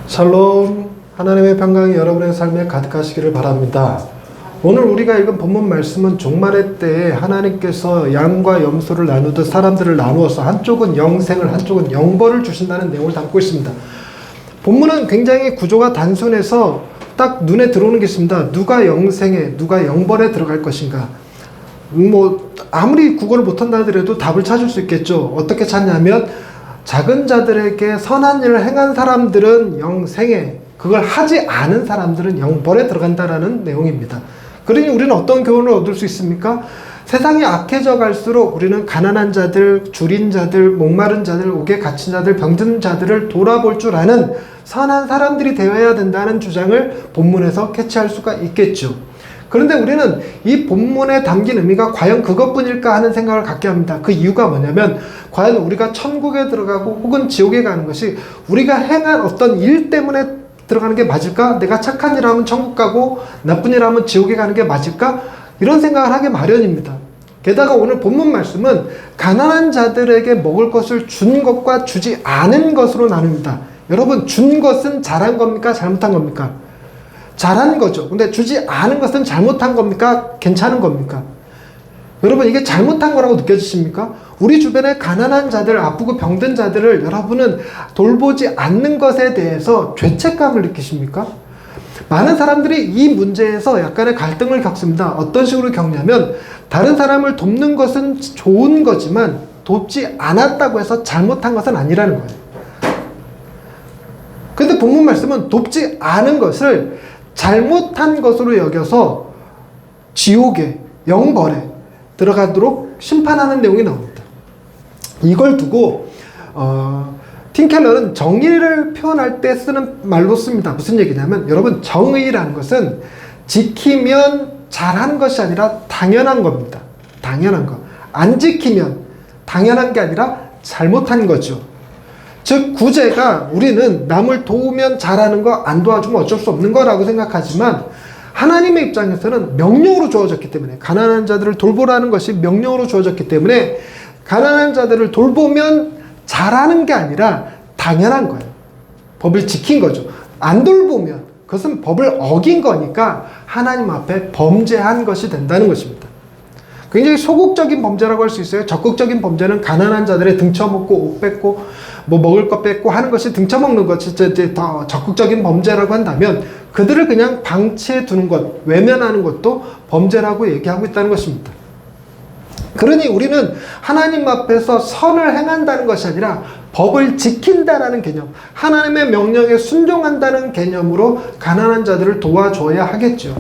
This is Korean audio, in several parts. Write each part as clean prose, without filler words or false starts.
샬롬, 하나님의 평강이 여러분의 삶에 가득하시기를 바랍니다. 오늘 우리가 읽은 본문 말씀은 종말의 때에 하나님께서 양과 염소를 나누듯 사람들을 나누어서 한쪽은 영생을 한쪽은 영벌을 주신다는 내용을 담고 있습니다. 본문은 굉장히 구조가 단순해서 딱 눈에 들어오는 게 있습니다. 누가 영생에 누가 영벌에 들어갈 것인가. 아무리 국어를 못한다 하더라도 답을 찾을 수 있겠죠. 어떻게 찾냐면 작은 자들에게 선한 일을 행한 사람들은 영생에, 그걸 하지 않은 사람들은 영벌에 들어간다라는 내용입니다. 그러니 우리는 어떤 교훈을 얻을 수 있습니까? 세상이 악해져 갈수록 우리는 가난한 자들, 줄인 자들, 목마른 자들, 옥에 갇힌 자들, 병든 자들을 돌아볼 줄 아는 선한 사람들이 되어야 된다는 주장을 본문에서 캐치할 수가 있겠죠. 그런데 우리는 이 본문에 담긴 의미가 과연 그것뿐일까 하는 생각을 갖게 합니다. 그 이유가 뭐냐면 과연 우리가 천국에 들어가고 혹은 지옥에 가는 것이 우리가 행한 어떤 일 때문에 들어가는 게 맞을까? 내가 착한 일 하면 천국 가고 나쁜 일 하면 지옥에 가는 게 맞을까? 이런 생각을 하게 마련입니다. 게다가 오늘 본문 말씀은 가난한 자들에게 먹을 것을 준 것과 주지 않은 것으로 나눕니다. 여러분, 준 것은 잘한 겁니까? 잘못한 겁니까? 잘한 거죠. 근데 주지 않은 것은 잘못한 겁니까? 괜찮은 겁니까? 여러분, 이게 잘못한 거라고 느껴지십니까? 우리 주변에 가난한 자들, 아프고 병든 자들을 여러분은 돌보지 않는 것에 대해서 죄책감을 느끼십니까? 많은 사람들이 이 문제에서 약간의 갈등을 겪습니다. 어떤 식으로 겪냐면 다른 사람을 돕는 것은 좋은 거지만 돕지 않았다고 해서 잘못한 것은 아니라는 거예요. 근데 본문 말씀은 돕지 않은 것을 잘못한 것으로 여겨서 지옥에, 영벌에 들어가도록 심판하는 내용이 나옵니다. 이걸 두고 팀 켈러는 정의를 표현할 때 쓰는 말로 씁니다. 무슨 얘기냐면 여러분, 정의라는 것은 지키면 잘한 것이 아니라 당연한 겁니다. 당연한 거. 안 지키면 당연한 게 아니라 잘못한 거죠. 즉 구제가 우리는 남을 도우면 잘하는 거, 안 도와주면 어쩔 수 없는 거라고 생각하지만 하나님의 입장에서는 명령으로 주어졌기 때문에, 가난한 자들을 돌보라는 것이 명령으로 주어졌기 때문에 가난한 자들을 돌보면 잘하는 게 아니라 당연한 거예요. 법을 지킨 거죠. 안 돌보면 그것은 법을 어긴 거니까 하나님 앞에 범죄한 것이 된다는 것입니다. 굉장히 소극적인 범죄라고 할 수 있어요. 적극적인 범죄는 가난한 자들의 등쳐먹고 옷 뺏고 먹을 것 뺏고 하는 것이 등쳐먹는 것이 이제 더 적극적인 범죄라고 한다면 그들을 그냥 방치해 두는 것, 외면하는 것도 범죄라고 얘기하고 있다는 것입니다. 그러니 우리는 하나님 앞에서 선을 행한다는 것이 아니라 법을 지킨다라는 개념, 하나님의 명령에 순종한다는 개념으로 가난한 자들을 도와줘야 하겠죠.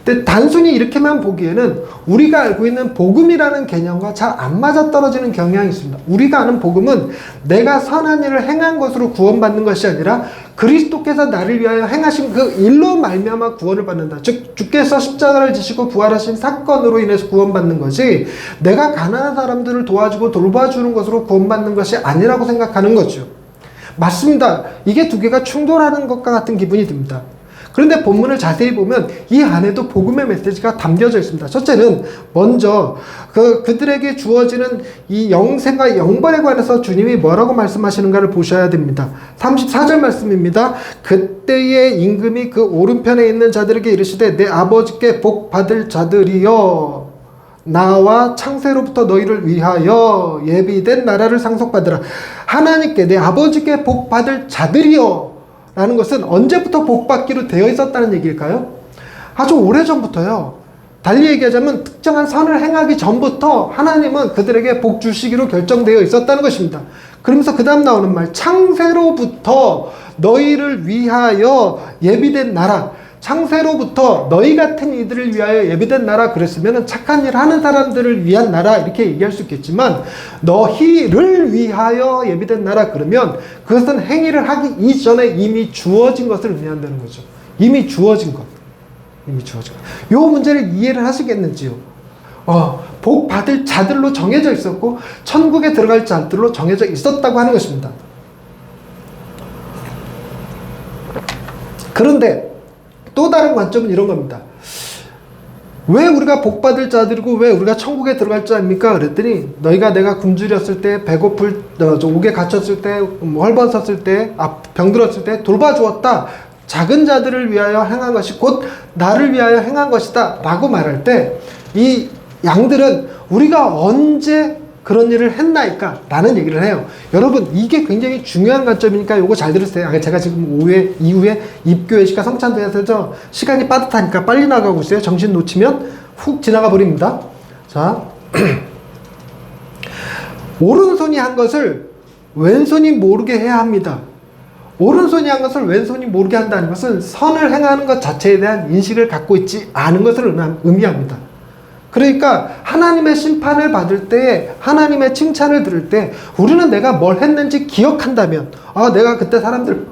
근데 단순히 이렇게만 보기에는 우리가 알고 있는 복음이라는 개념과 잘 안 맞아떨어지는 경향이 있습니다. 우리가 아는 복음은 내가 선한 일을 행한 것으로 구원받는 것이 아니라 그리스도께서 나를 위하여 행하신 그 일로 말미암아 구원을 받는다. 즉 주께서 십자가를 지시고 부활하신 사건으로 인해서 구원받는 것이 내가 가난한 사람들을 도와주고 돌봐주는 것으로 구원받는 것이 아니라고 생각하는 거죠. 맞습니다. 이게 두 개가 충돌하는 것과 같은 기분이 듭니다. 그런데 본문을 자세히 보면 이 안에도 복음의 메시지가 담겨져 있습니다. 첫째는 먼저 그들에게 주어지는 이 영생과 영벌에 관해서 주님이 뭐라고 말씀하시는가를 보셔야 됩니다. 34절 말씀입니다. 그때의 임금이 그 오른편에 있는 자들에게 이르시되 내 아버지께 복 받을 자들이여 나와 창세로부터 너희를 위하여 예비된 나라를 상속받으라. 하나님께 내 아버지께 복 받을 자들이여 라는 것은 언제부터 복받기로 되어 있었다는 얘기일까요? 아주 오래전부터요. 달리 얘기하자면 특정한 선을 행하기 전부터 하나님은 그들에게 복 주시기로 결정되어 있었다는 것입니다. 그러면서 그 다음 나오는 말, 창세로부터 너희를 위하여 예비된 나라, 창세로부터 너희 같은 이들을 위하여 예비된 나라 그랬으면 착한 일 하는 사람들을 위한 나라 이렇게 얘기할 수 있겠지만 너희를 위하여 예비된 나라 그러면 그것은 행위를 하기 이전에 이미 주어진 것을 의미한다는 거죠. 이미 주어진 것. 이미 주어진 것. 요 문제를 이해를 하시겠는지요? 복 받을 자들로 정해져 있었고 천국에 들어갈 자들로 정해져 있었다고 하는 것입니다. 그런데 또 다른 관점은 이런 겁니다. 왜 우리가 복받을 자들이고 왜 우리가 천국에 들어갈 줄 압니까? 그랬더니 너희가 내가 굶주렸을 때, 배고플, 옥에 갇혔을 때, 헐벗었을 때, 병들었을 때 돌봐주었다. 작은 자들을 위하여 행한 것이 곧 나를 위하여 행한 것이다 라고 말할 때 이 양들은 우리가 언제 그런 일을 했나이까? 라는 얘기를 해요. 여러분, 이게 굉장히 중요한 관점이니까 요거 잘 들으세요. 제가 지금 이후에 입교회식과 성찬도에서 시간이 빠듯하니까 빨리 나가고 있어요. 정신 놓치면 훅 지나가 버립니다. 자, 오른손이 한 것을 왼손이 모르게 해야 합니다. 오른손이 한 것을 왼손이 모르게 한다는 것은 선을 행하는 것 자체에 대한 인식을 갖고 있지 않은 것을 의미합니다. 그러니까 하나님의 심판을 받을 때, 하나님의 칭찬을 들을 때 우리는 내가 뭘 했는지 기억한다면, 내가 그때 사람들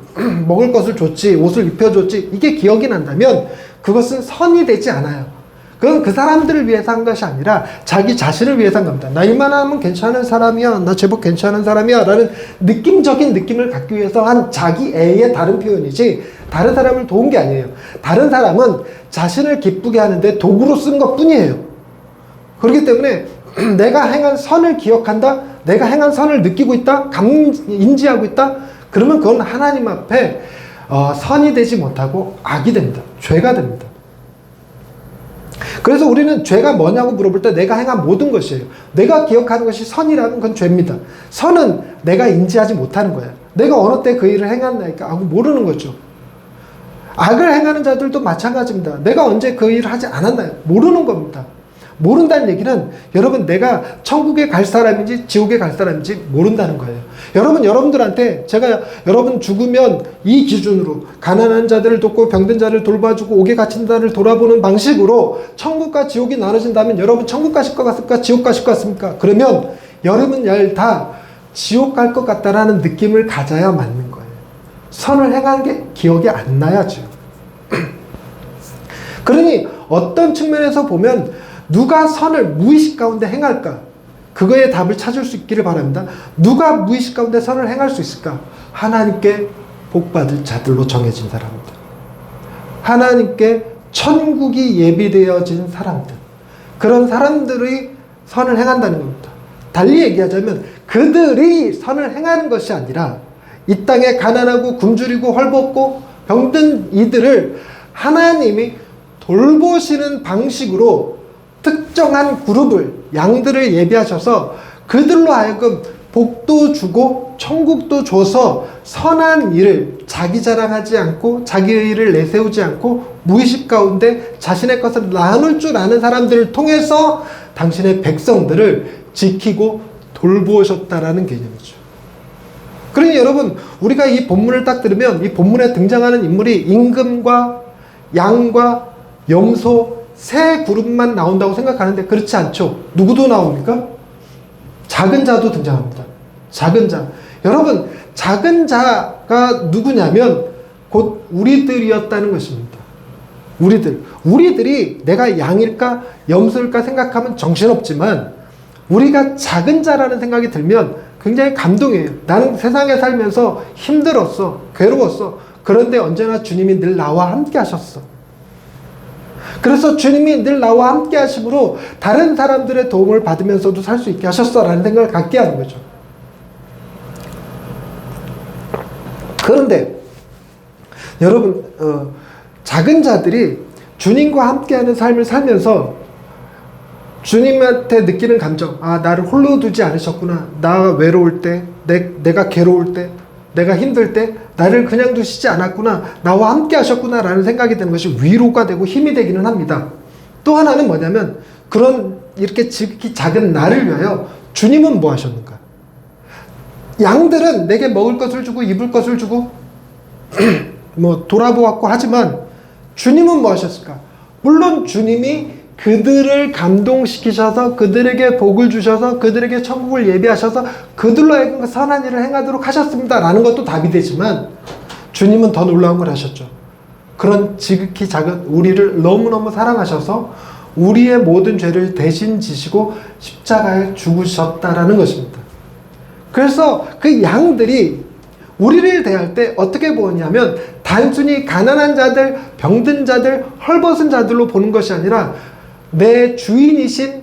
먹을 것을 줬지, 옷을 입혀줬지, 이게 기억이 난다면 그것은 선이 되지 않아요. 그건 그 사람들을 위해서 한 것이 아니라 자기 자신을 위해서 한 겁니다. 나 일만 하면 괜찮은 사람이야, 나 제법 괜찮은 사람이야 라는 느낌적인 느낌을 갖기 위해서 한 자기 애의 다른 표현이지 다른 사람을 도운 게 아니에요. 다른 사람은 자신을 기쁘게 하는데 도구로 쓴 것 뿐이에요. 그렇기 때문에 내가 행한 선을 기억한다, 내가 행한 선을 느끼고 있다, 인지하고 있다, 그러면 그건 하나님 앞에 선이 되지 못하고 악이 됩니다. 죄가 됩니다. 그래서 우리는 죄가 뭐냐고 물어볼 때 내가 행한 모든 것이에요. 내가 기억하는 것이 선이라면 그건 죄입니다. 선은 내가 인지하지 못하는 거예요. 내가 어느 때 그 일을 행했나니까 하고 모르는 거죠. 악을 행하는 자들도 마찬가지입니다. 내가 언제 그 일을 하지 않았나요? 모르는 겁니다. 모른다는 얘기는 여러분 내가 천국에 갈 사람인지 지옥에 갈 사람인지 모른다는 거예요. 여러분들한테 제가 여러분 죽으면 이 기준으로 가난한 자들을 돕고 병든 자를 돌봐주고 옥에 갇힌 자를 돌아보는 방식으로 천국과 지옥이 나눠진다면 여러분 천국 가실 것 같습니까? 지옥 가실 것 같습니까? 그러면 여러분 다 지옥 갈 것 같다라는 느낌을 가져야 맞는 거예요. 선을 행한 게 기억이 안 나야죠. 그러니 어떤 측면에서 보면 누가 선을 무의식 가운데 행할까? 그거의 답을 찾을 수 있기를 바랍니다. 누가 무의식 가운데 선을 행할 수 있을까? 하나님께 복받을 자들로 정해진 사람들, 하나님께 천국이 예비되어진 사람들, 그런 사람들이 선을 행한다는 겁니다. 달리 얘기하자면 그들이 선을 행하는 것이 아니라 이 땅에 가난하고 굶주리고 헐벗고 병든 이들을 하나님이 돌보시는 방식으로 특정한 그룹을, 양들을 예비하셔서 그들로 하여금 복도 주고 천국도 줘서 선한 일을 자기 자랑하지 않고 자기의 일을 내세우지 않고 무의식 가운데 자신의 것을 나눌 줄 아는 사람들을 통해서 당신의 백성들을 지키고 돌보셨다라는 개념이죠. 그러니 여러분, 우리가 이 본문을 딱 들으면 이 본문에 등장하는 인물이 임금과 양과 염소 세 그룹만 나온다고 생각하는데 그렇지 않죠. 누구도 나옵니까? 작은 자도 등장합니다. 작은 자. 여러분, 작은 자가 누구냐면 곧 우리들이었다는 것입니다. 우리들이 내가 양일까 염소일까 생각하면 정신없지만 우리가 작은 자라는 생각이 들면 굉장히 감동이에요. 나는 세상에 살면서 힘들었어, 괴로웠어. 그런데 언제나 주님이 늘 나와 함께 하셨어. 그래서 주님이 늘 나와 함께 하심으로 다른 사람들의 도움을 받으면서도 살 수 있게 하셨어라는 생각을 갖게 하는 거죠. 그런데 여러분, 작은 자들이 주님과 함께하는 삶을 살면서 주님한테 느끼는 감정, 나를 홀로 두지 않으셨구나. 나가 외로울 때, 내가 괴로울 때, 내가 힘들 때 나를 그냥 두시지 않았구나, 나와 함께 하셨구나 라는 생각이 드는 것이 위로가 되고 힘이 되기는 합니다. 또 하나는 뭐냐면 그런 이렇게 지극히 작은 나를 위하여 주님은 뭐 하셨는가? 양들은 내게 먹을 것을 주고 입을 것을 주고 뭐 돌아보았고 하지만 주님은 뭐 하셨을까? 물론 주님이 그들을 감동시키셔서 그들에게 복을 주셔서 그들에게 천국을 예비하셔서 그들로 하여금 선한 일을 행하도록 하셨습니다 라는 것도 답이 되지만 주님은 더 놀라운 걸 하셨죠. 그런 지극히 작은 우리를 너무너무 사랑하셔서 우리의 모든 죄를 대신 지시고 십자가에 죽으셨다라는 것입니다. 그래서 그 양들이 우리를 대할 때 어떻게 보냐면 단순히 가난한 자들, 병든 자들, 헐벗은 자들로 보는 것이 아니라 내 주인이신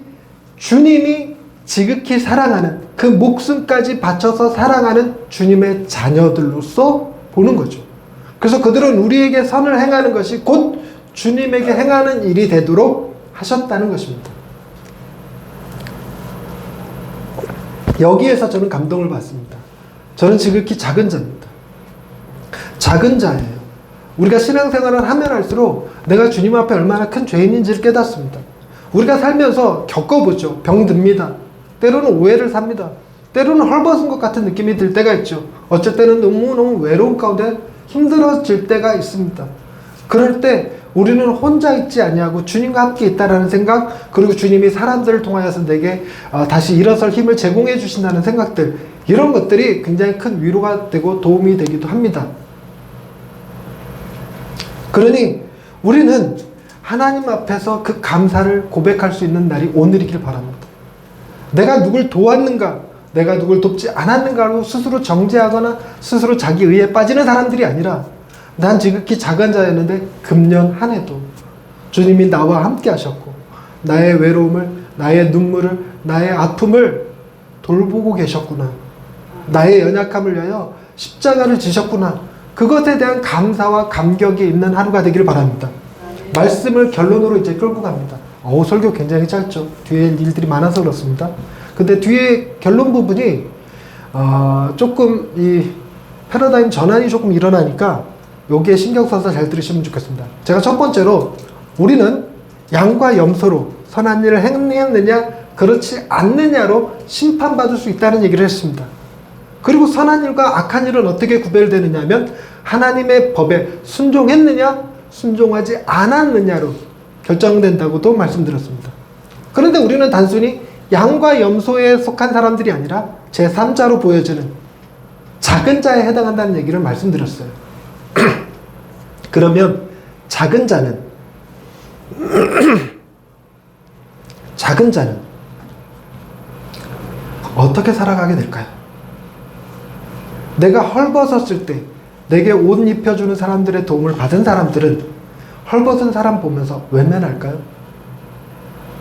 주님이 지극히 사랑하는, 그 목숨까지 바쳐서 사랑하는 주님의 자녀들로서 보는 거죠. 그래서 그들은 우리에게 선을 행하는 것이 곧 주님에게 행하는 일이 되도록 하셨다는 것입니다. 여기에서 저는 감동을 받습니다. 저는 지극히 작은 자입니다. 작은 자예요. 우리가 신앙생활을 하면 할수록 내가 주님 앞에 얼마나 큰 죄인인지를 깨닫습니다. 우리가 살면서 겪어보죠. 병듭니다. 때로는 오해를 삽니다. 때로는 헐벗은 것 같은 느낌이 들 때가 있죠. 어쩔 때는 너무너무 외로운 가운데 힘들어질 때가 있습니다. 그럴 때 우리는 혼자 있지 아니하고 주님과 함께 있다라는 생각, 그리고 주님이 사람들을 통하여서 내게 다시 일어설 힘을 제공해 주신다는 생각들, 이런 것들이 굉장히 큰 위로가 되고 도움이 되기도 합니다. 그러니 우리는 하나님 앞에서 그 감사를 고백할 수 있는 날이 오늘이길 바랍니다. 내가 누굴 도왔는가, 내가 누굴 돕지 않았는가로 스스로 정죄하거나 스스로 자기 의에 빠지는 사람들이 아니라, 난 지극히 작은 자였는데 금년 한 해도 주님이 나와 함께 하셨고 나의 외로움을, 나의 눈물을, 나의 아픔을 돌보고 계셨구나, 나의 연약함을 위하여 십자가를 지셨구나, 그것에 대한 감사와 감격이 있는 하루가 되기를 바랍니다. 말씀을 결론으로 이제 끌고 갑니다. 설교 굉장히 짧죠. 뒤에 일들이 많아서 그렇습니다. 근데 뒤에 결론 부분이 조금 이 패러다임 전환이 조금 일어나니까 여기에 신경 써서 잘 들으시면 좋겠습니다. 제가 첫 번째로, 우리는 양과 염소로 선한 일을 행했느냐 그렇지 않느냐로 심판받을 수 있다는 얘기를 했습니다. 그리고 선한 일과 악한 일은 어떻게 구별되느냐 하면 하나님의 법에 순종했느냐 순종하지 않았느냐로 결정된다고도 말씀드렸습니다. 그런데 우리는 단순히 양과 염소에 속한 사람들이 아니라 제3자로 보여지는 작은 자에 해당한다는 얘기를 말씀드렸어요. 그러면 작은 자는 어떻게 살아가게 될까요? 내가 헐벗었을 때 내게 옷 입혀주는 사람들의 도움을 받은 사람들은 헐벗은 사람 보면서 외면할까요?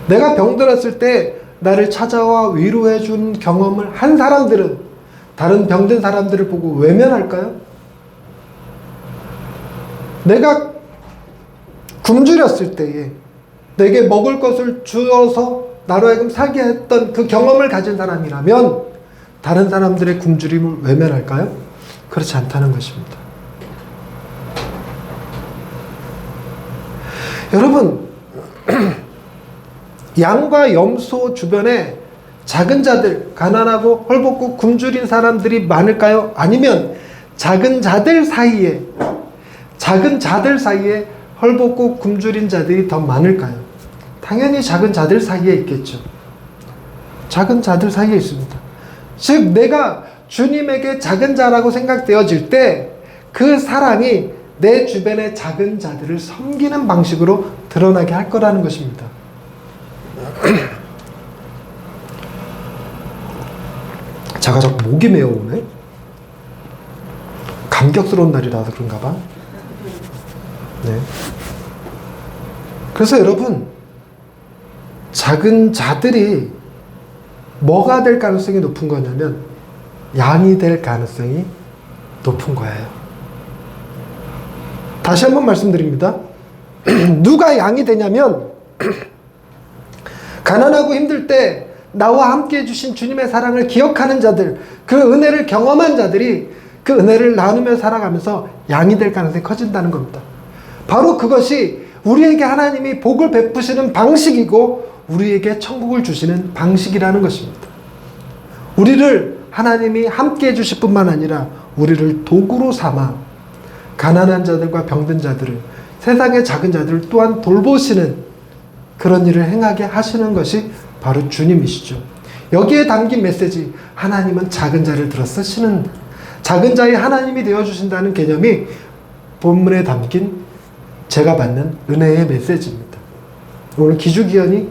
내가 병들었을 때 나를 찾아와 위로해준 경험을 한 사람들은 다른 병든 사람들을 보고 외면할까요? 내가 굶주렸을 때에 내게 먹을 것을 주어서 나로 하여금 살게 했던 그 경험을 가진 사람이라면 다른 사람들의 굶주림을 외면할까요? 그렇지 않다는 것입니다. 여러분, 양과 염소 주변에 작은 자들, 가난하고 헐벗고 굶주린 사람들이 많을까요? 아니면 작은 자들 사이에 헐벗고 굶주린 자들이 더 많을까요? 당연히 작은 자들 사이에 있겠죠. 작은 자들 사이에 있습니다. 즉 내가 주님에게 작은 자라고 생각되어질 때 그 사랑이 내 주변의 작은 자들을 섬기는 방식으로 드러나게 할 거라는 것입니다. 제가 자꾸 목이 메어오네. 감격스러운 날이라서 그런가 봐. 네. 그래서 여러분, 작은 자들이 뭐가 될 가능성이 높은 거냐면 양이 될 가능성이 높은 거예요. 다시 한번 말씀드립니다. 누가 양이 되냐면 가난하고 힘들 때 나와 함께 해주신 주님의 사랑을 기억하는 자들, 그 은혜를 경험한 자들이 그 은혜를 나누며 살아가면서 양이 될 가능성이 커진다는 겁니다. 바로 그것이 우리에게 하나님이 복을 베푸시는 방식이고 우리에게 천국을 주시는 방식이라는 것입니다. 우리를 하나님이 함께 해주실 뿐만 아니라 우리를 도구로 삼아 가난한 자들과 병든 자들을, 세상의 작은 자들을 또한 돌보시는 그런 일을 행하게 하시는 것이 바로 주님이시죠. 여기에 담긴 메시지, 하나님은 작은 자를 들어 쓰시는, 작은 자의 하나님이 되어주신다는 개념이 본문에 담긴 제가 받는 은혜의 메시지입니다. 오늘 기주기현이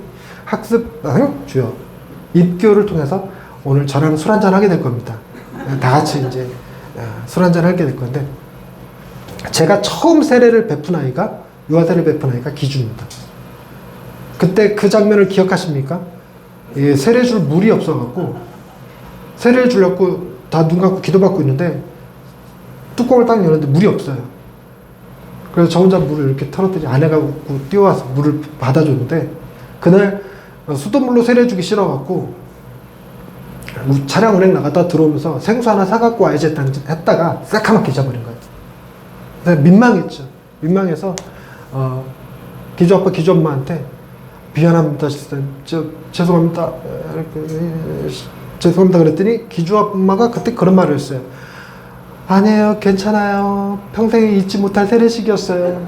입교를 통해서 오늘 저랑 술 한잔 하게 될 겁니다. 다 같이 이제 술 한잔 하게 될 건데, 제가 처음 세례를 베푼 아이가, 유아세를 베푼 아이가 기주입니다. 그때 그 장면을 기억하십니까? 예, 세례 줄 물이 없어갖고 세례를 주려고 다 눈 감고 기도받고 있는데 뚜껑을 딱 여는데 물이 없어요. 그래서 저 혼자 물을 이렇게 털었더니 아내가 뛰어와서 물을 받아줬는데 그날 수돗물로 세례 주기 싫어갖고 차량 운행 나갔다 들어오면서 생수 하나 사갖고 와야지 했다가 새카맣게 잊어버린 거예요. 그래서 민망했죠. 민망해서 기주아빠 기주엄마한테 미안합니다. 죄송합니다. 죄송합니다. 그랬더니 기주엄마가 그때 그런 말을 했어요. 아니에요. 괜찮아요. 평생에 잊지 못할 세례식이었어요.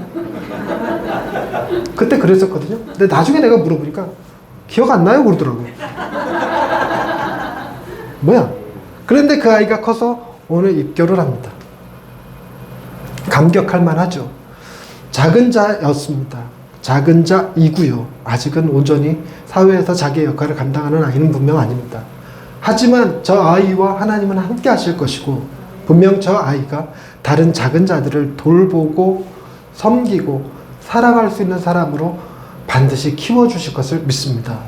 그때 그랬었거든요. 근데 나중에 내가 물어보니까 기억 안 나요? 그러더라고요. 뭐야? 그런데 그 아이가 커서 오늘 입교를 합니다. 감격할 만하죠. 작은 자였습니다. 작은 자이고요. 아직은 온전히 사회에서 자기의 역할을 감당하는 아이는 분명 아닙니다. 하지만 저 아이와 하나님은 함께 하실 것이고 분명 저 아이가 다른 작은 자들을 돌보고 섬기고 사랑할 수 있는 사람으로 반드시 키워주실 것을 믿습니다.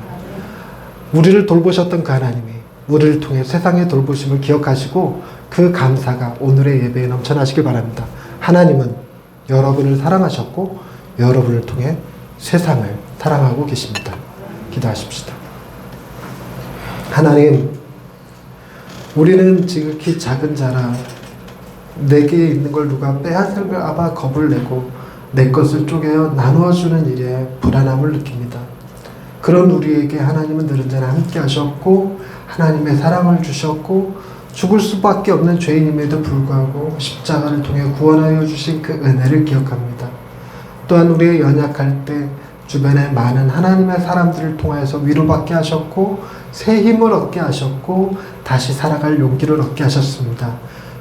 우리를 돌보셨던 그 하나님이 우리를 통해 세상의 돌보심을 기억하시고 그 감사가 오늘의 예배에 넘쳐나시길 바랍니다. 하나님은 여러분을 사랑하셨고 여러분을 통해 세상을 사랑하고 계십니다. 기도하십시다. 하나님, 우리는 지극히 작은 자라 내게 있는 걸 누가 빼앗을까 봐 겁을 내고 내 것을 쪼개어 나누어주는 일에 불안함을 느낍니다. 그런 우리에게 하나님은 늘 언제나 함께 하셨고 하나님의 사랑을 주셨고 죽을 수밖에 없는 죄인임에도 불구하고 십자가를 통해 구원하여 주신 그 은혜를 기억합니다. 또한 우리의 연약할 때 주변에 많은 하나님의 사람들을 통하여서 위로받게 하셨고 새 힘을 얻게 하셨고 다시 살아갈 용기를 얻게 하셨습니다.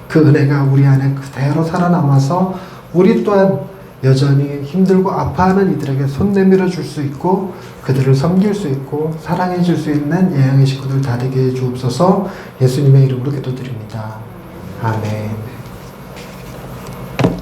그 은혜가 우리 안에 그대로 살아남아서 우리 또한 여전히 힘들고 아파하는 이들에게 손 내밀어 줄 수 있고 그들을 섬길 수 있고 사랑해 줄 수 있는 예양의 식구들 다 되게 해 주옵소서. 예수님의 이름으로 기도드립니다. 아멘.